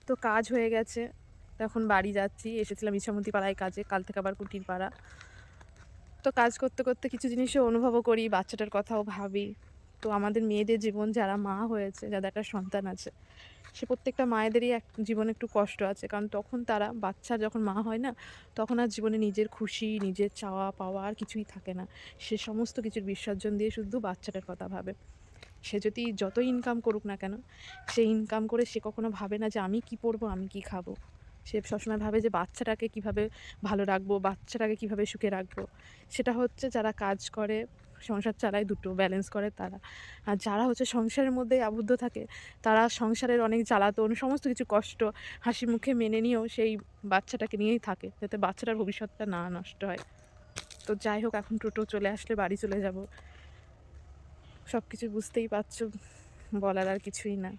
তো কাজ হয়ে গেছে, এখন বাড়ি যাচ্ছি। এসেছিলাম ইছামতি পাড়ায় কাজে, কাল থেকে আবার কুটির পাড়া। তো কাজ করতে করতে কিছু জিনিসও অনুভবও করি, বাচ্চাটার কথাও ভাবি। তো আমাদের মেয়েদের জীবন, যারা মা হয়েছে, যাদের একটা সন্তান আছে, সে প্রত্যেকটা মায়েদেরই জীবনে একটু কষ্ট আছে। কারণ তখন তারা বাচ্চা যখন মা হয় না, তখন আর জীবনে নিজের খুশি, নিজের চাওয়া পাওয়া আর কিছুই থাকে না। সে সমস্ত কিছুর বিসর্জন দিয়ে শুধু বাচ্চাটার কথা ভাবে। সে যদি যতই ইনকাম করুক না কেন, সে ইনকাম করে সে কখনো ভাবে না যে আমি কি পড়বো, আমি কি খাবো। সে সবসময় ভাবে যে বাচ্চাটাকে কিভাবে ভালো রাখবো, বাচ্চাটাকে কিভাবে সুখে রাখবো। সেটা হচ্ছে যারা কাজ করে, সংসার চালায়, দুটো ব্যালেন্স করে তারা। আর যারা হচ্ছে সংসারের মধ্যেই আবদ্ধ থাকে, তারা সংসারের অনেক জ্বালাতন, সমস্ত কিছু কষ্ট হাসি মুখে মেনে নিয়েও সেই বাচ্চাটাকে নিয়েই থাকে, যাতে বাচ্চাটার ভবিষ্যৎটা না নষ্ট হয়। তো যাই হোক, এখন টোটো চলে আসলে বাড়ি চলে যাব। সব কিছু বুঝতেই পারছো, বলার আর কিছুই না।